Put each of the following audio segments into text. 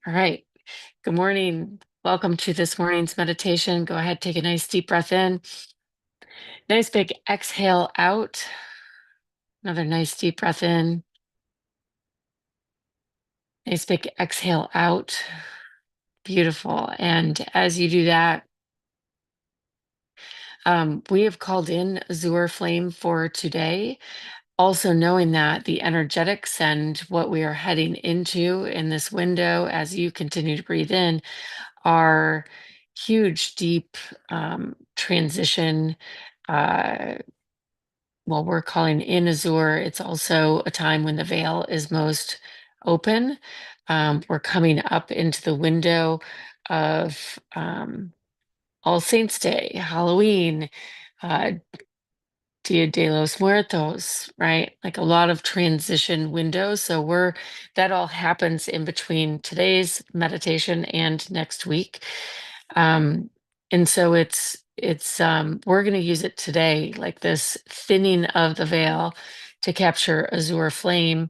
All right. Good morning. Welcome to this morning's meditation. Go ahead, take a nice deep breath in. Nice big exhale out. Another nice deep breath in. Nice big exhale out. Beautiful. And as you do that, we have called in Azure Flame for today. Also knowing that the energetics and what we are heading into in this window as you continue to breathe in are huge, deep transition. Well, we're calling in Azure. It's also a time when the veil is most open. We're coming up into the window of All Saints Day, Halloween, uh, Dia de los Muertos, right? Like a lot of transition windows. So that all happens in between today's meditation and next week. And so we're going to use it today, like this thinning of the veil to capture azure flame.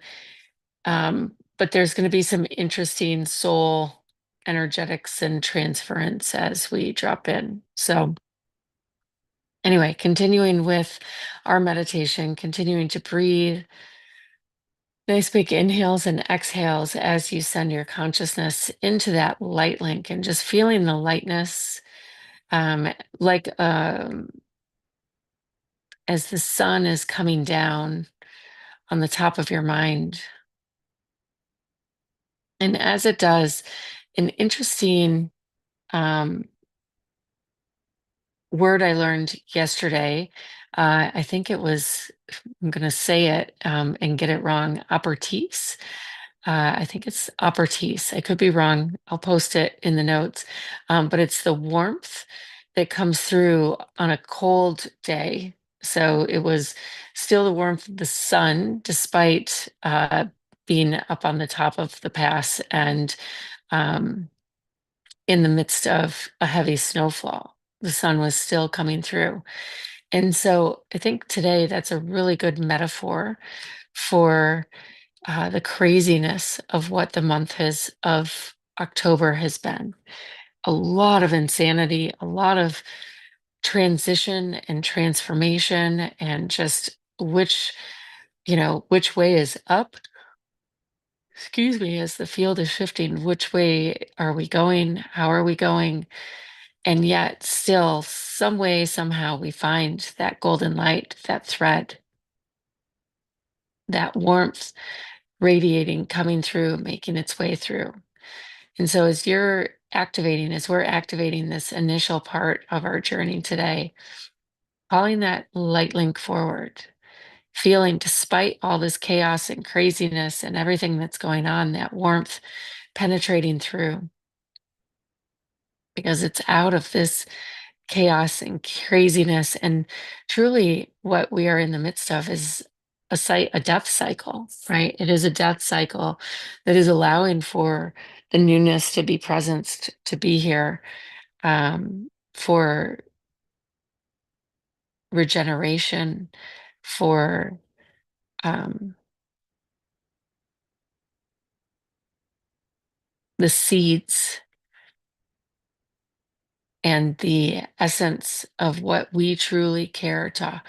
But there's going to be some interesting soul energetics and transference as we drop in. So anyway, continuing with our meditation, continuing to breathe. Nice big inhales and exhales as you send your consciousness into that light link and just feeling the lightness, like as the sun is coming down on the top of your mind. And as it does, an interesting word I learned yesterday. I think it was, I'm going to say it and get it wrong, aperitif. I think it's aperitif. I could be wrong. I'll post it in the notes. But it's the warmth that comes through on a cold day. So it was still the warmth of the sun, despite being up on the top of the pass and in the midst of a heavy snowfall. The sun was still coming through. And so I think today that's a really good metaphor for the craziness of what the month of October has been. A lot of insanity, a lot of transition and transformation, and just which way is up. Excuse me, as the field is shifting, which way are we going? How are we going? And yet still some way, somehow we find that golden light, that thread, that warmth radiating, coming through, making its way through. And so as we're activating this initial part of our journey today, calling that light link forward, feeling despite all this chaos and craziness and everything that's going on, that warmth penetrating through, because it's out of this chaos and craziness. And truly what we are in the midst of is a death cycle, right? It is a death cycle that is allowing for the newness to be present, to be here, for regeneration, for the seeds and the essence of what we truly care to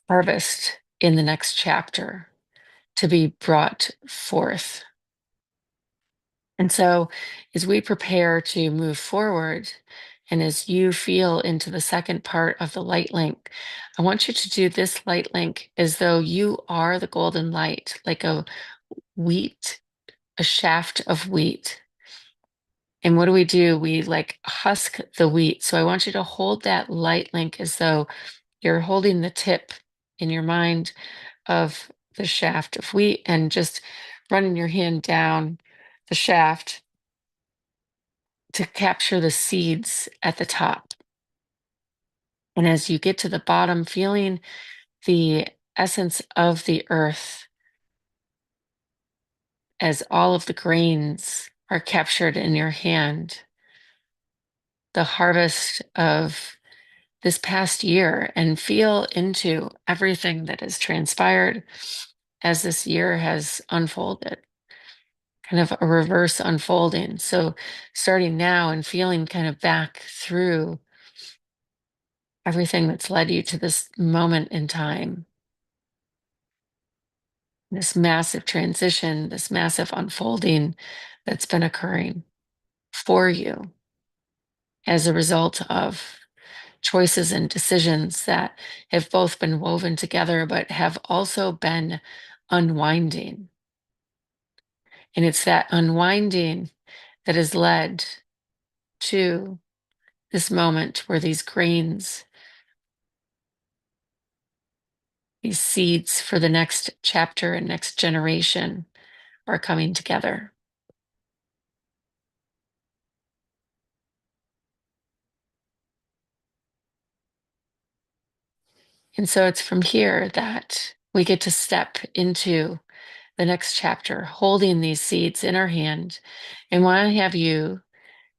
harvest in the next chapter to be brought forth. And so as we prepare to move forward, and as you feel into the second part of the light link, I want you to do this light link as though you are the golden light, like a shaft of wheat. And what do? We like husk the wheat. So I want you to hold that light link as though you're holding the tip in your mind of the shaft of wheat and just running your hand down the shaft to capture the seeds at the top. And as you get to the bottom, feeling the essence of the earth as all of the grains are captured in your hand, the harvest of this past year, and feel into everything that has transpired as this year has unfolded. kind of a reverse unfolding. So starting now and feeling kind of back through everything that's led you to this moment in time, this massive transition, this massive unfolding that's been occurring for you as a result of choices and decisions that have both been woven together, but have also been unwinding. And it's that unwinding that has led to this moment where these grains, these seeds for the next chapter and next generation are coming together. And so it's from here that we get to step into the next chapter, holding these seeds in our hand. And want to have you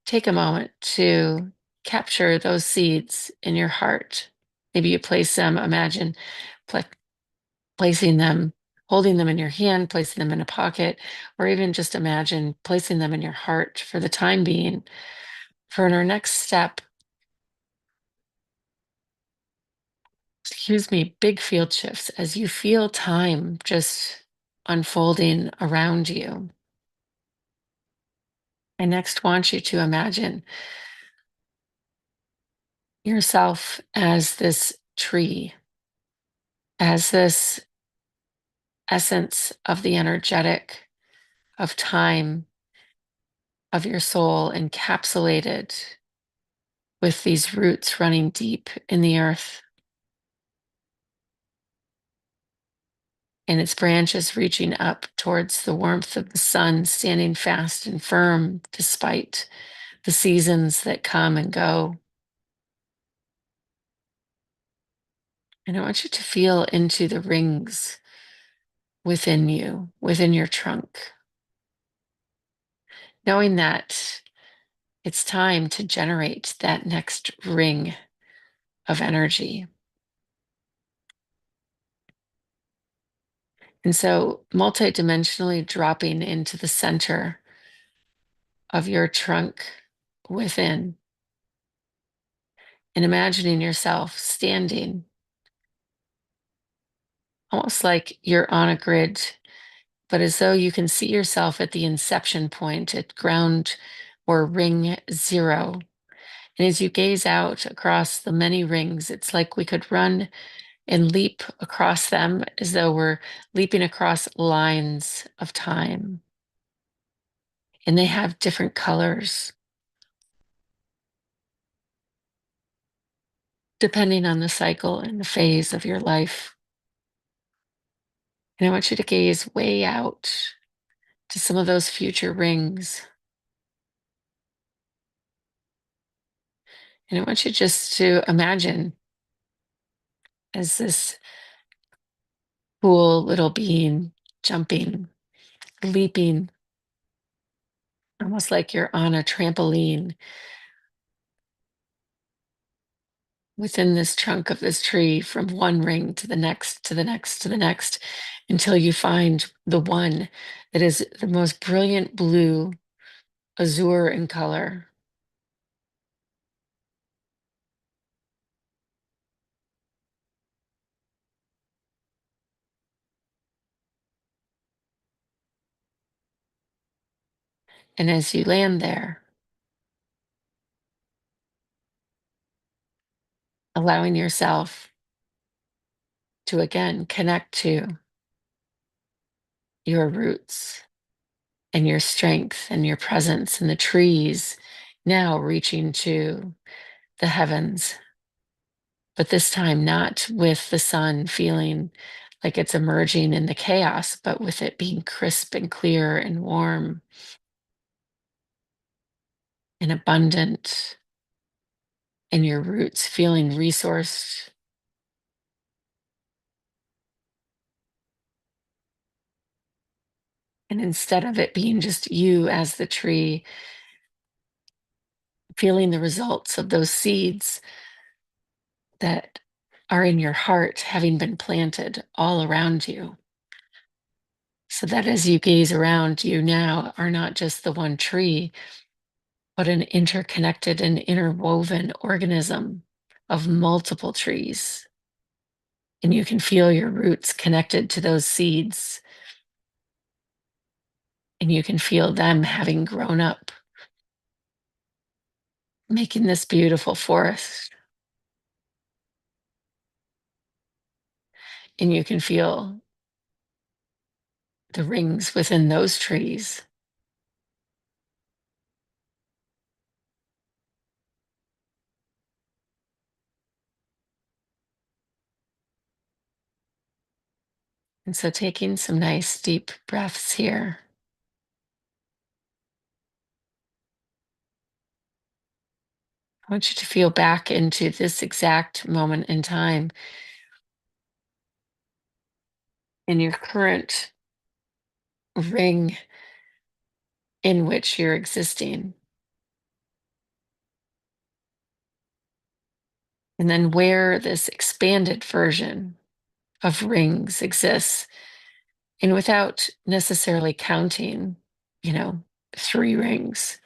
take a moment to capture those seeds in your heart. Maybe you place them, imagine pla- placing them, holding them in your hand, placing them in a pocket, or even just imagine placing them in your heart for the time being. For our next step, excuse me, big field shifts as you feel time just unfolding around you. I next want you to imagine yourself as this tree, as this essence of the energetic, of time, of your soul encapsulated with these roots running deep in the earth and its branches reaching up towards the warmth of the sun, standing fast and firm despite the seasons that come and go. And I want you to feel into the rings within you, within your trunk, knowing that it's time to generate that next ring of energy. And so, multidimensionally dropping into the center of your trunk within, and imagining yourself standing almost like you're on a grid, but as though you can see yourself at the inception point at ground or ring zero. And as you gaze out across the many rings, it's like we could run and leap across them as though we're leaping across lines of time. And they have different colors depending on the cycle and the phase of your life. And I want you to gaze way out to some of those future rings. And I want you just to imagine as this cool little being jumping, leaping, almost like you're on a trampoline within this trunk of this tree from one ring to the next, to the next, to the next, until you find the one that is the most brilliant blue, azure in color. And as you land there, allowing yourself to again connect to your roots and your strength and your presence in the trees, now reaching to the heavens, but this time not with the sun feeling like it's emerging in the chaos, but with it being crisp and clear and warm and abundant, and your roots feeling resourced. And instead of it being just you as the tree, feeling the results of those seeds that are in your heart having been planted all around you. So that as you gaze around, you now are not just the one tree, but an interconnected and interwoven organism of multiple trees. And you can feel your roots connected to those seeds, and you can feel them having grown up, making this beautiful forest. And you can feel the rings within those trees. And so taking some nice deep breaths here. I want you to feel back into this exact moment in time in your current ring in which you're existing. And then where this expanded version of rings exists. And without necessarily counting, you know, 3 rings,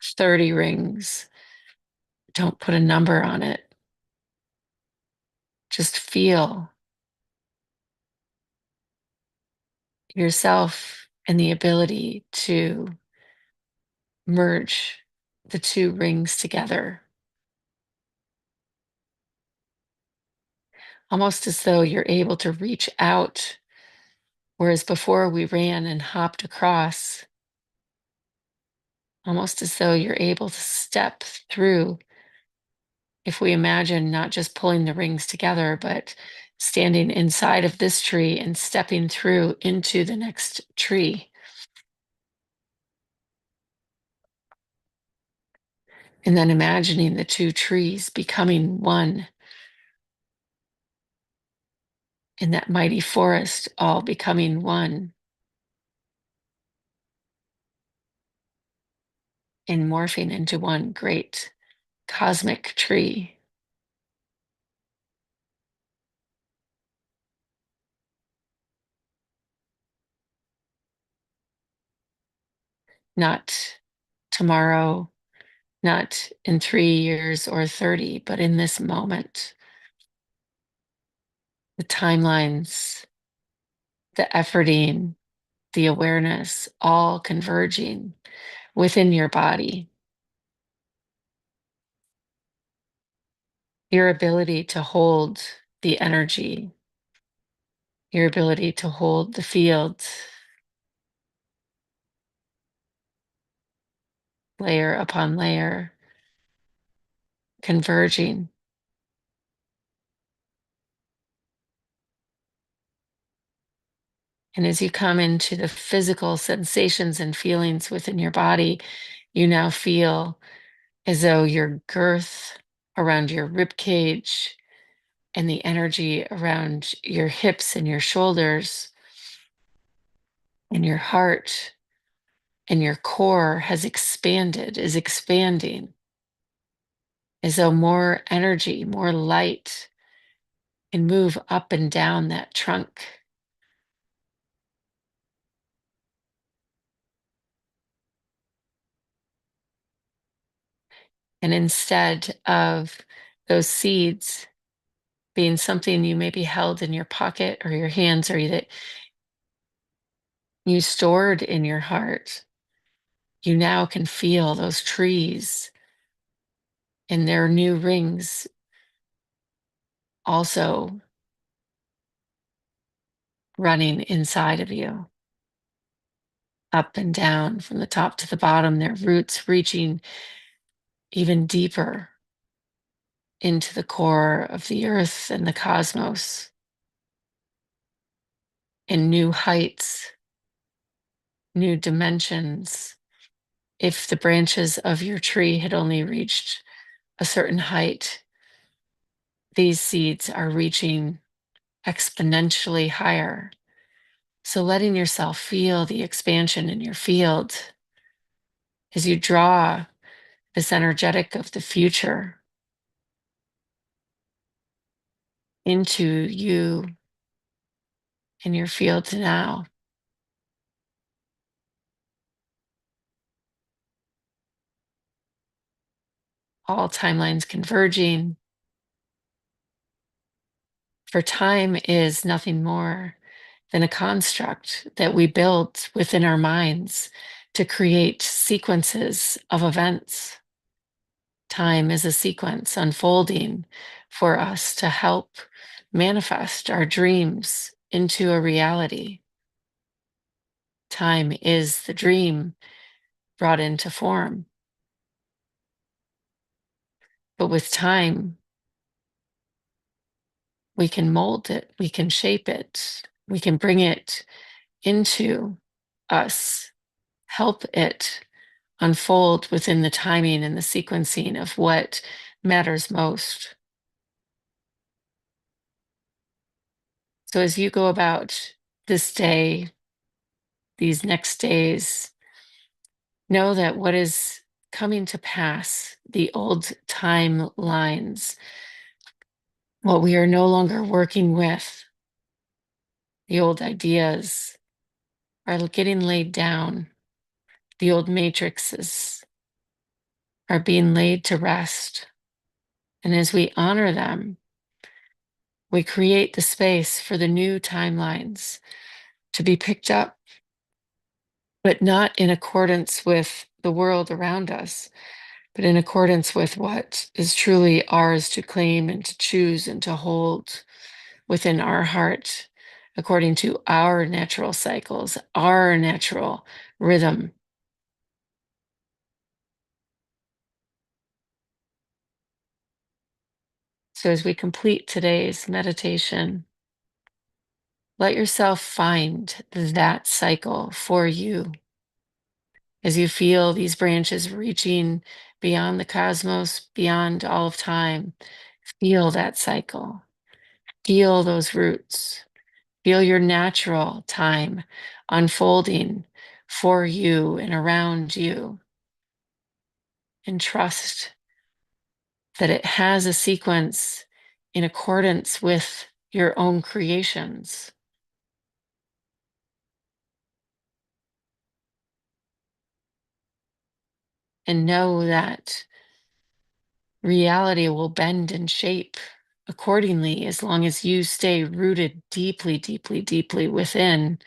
30 rings, don't put a number on it. Just feel yourself and the ability to merge the 2 rings together, almost as though you're able to reach out, whereas before we ran and hopped across, almost as though you're able to step through. If we imagine not just pulling the rings together, but standing inside of this tree and stepping through into the next tree. And then imagining the 2 trees becoming one in that mighty forest, all becoming one and morphing into one great cosmic tree. Not tomorrow, not in 3 years or 30, but in this moment. The timelines, the efforting, the awareness, all converging within your body. Your ability to hold the energy, your ability to hold the field, layer upon layer, converging. And as you come into the physical sensations and feelings within your body, you now feel as though your girth around your rib cage and the energy around your hips and your shoulders and your heart and your core has expanded, is expanding, as though more energy, more light can move up and down that trunk. And instead of those seeds being something you maybe held in your pocket or your hands or that you stored in your heart, you now can feel those trees and their new rings also running inside of you, up and down from the top to the bottom, their roots reaching even deeper into the core of the earth and the cosmos in new heights, new dimensions. If the branches of your tree had only reached a certain height, these seeds are reaching exponentially higher. So letting yourself feel the expansion in your field as you draw this energetic of the future into you and your field now. all timelines converging. For time is nothing more than a construct that we build within our minds to create sequences of events. Time is a sequence unfolding for us to help manifest our dreams into a reality. Time is the dream brought into form. But with time, we can mold it, we can shape it, we can bring it into us, help it unfold within the timing and the sequencing of what matters most. So as you go about this day, these next days, know that what is coming to pass, the old timelines, what we are no longer working with, the old ideas are getting laid down. The old matrices are being laid to rest. And as we honor them, we create the space for the new timelines to be picked up, but not in accordance with the world around us, but in accordance with what is truly ours to claim and to choose and to hold within our heart, according to our natural cycles, our natural rhythm. So as we complete today's meditation, let yourself find that cycle for you. As you feel these branches reaching beyond the cosmos, beyond all of time, feel that cycle. Feel those roots. Feel your natural time unfolding for you and around you. And trust that it has a sequence in accordance with your own creations. And know that reality will bend and shape accordingly as long as you stay rooted deeply, deeply, deeply within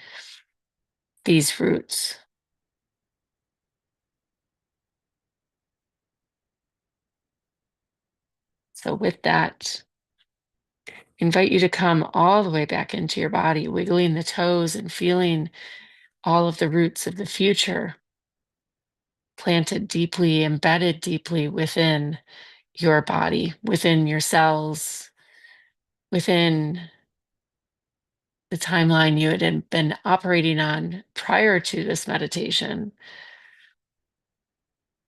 these roots. So, with that, invite you to come all the way back into your body, wiggling the toes and feeling all of the roots of the future planted deeply, embedded deeply within your body, within your cells, within the timeline you had been operating on prior to this meditation,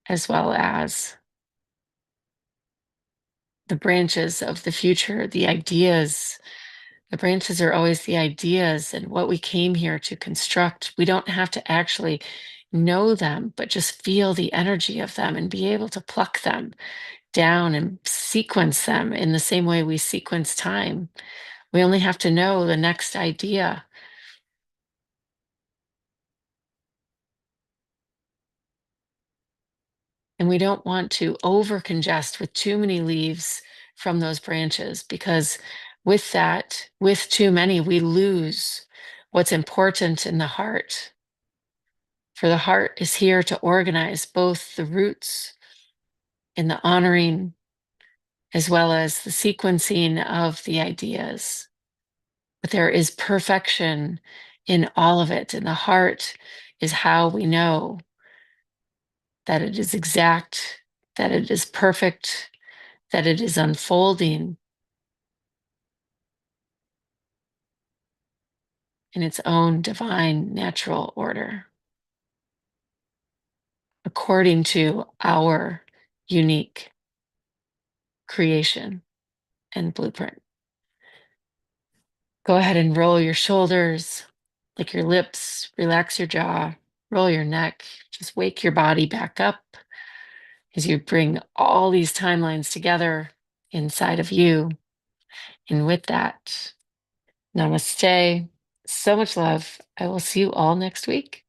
as well as the branches of the future, the ideas. The branches are always the ideas and what we came here to construct. We don't have to actually know them, but just feel the energy of them and be able to pluck them down and sequence them in the same way we sequence time. We only have to know the next idea. And we don't want to over congest with too many leaves from those branches, because with that, with too many, we lose what's important in the heart. For the heart is here to organize both the roots in the honoring as well as the sequencing of the ideas. But there is perfection in all of it. And the heart is how we know that it is exact, that it is perfect, that it is unfolding in its own divine natural order, according to our unique creation and blueprint. Go ahead and roll your shoulders, lick your lips, relax your jaw, roll your neck, just wake your body back up as you bring all these timelines together inside of you. And with that, namaste, so much love. I will see you all next week.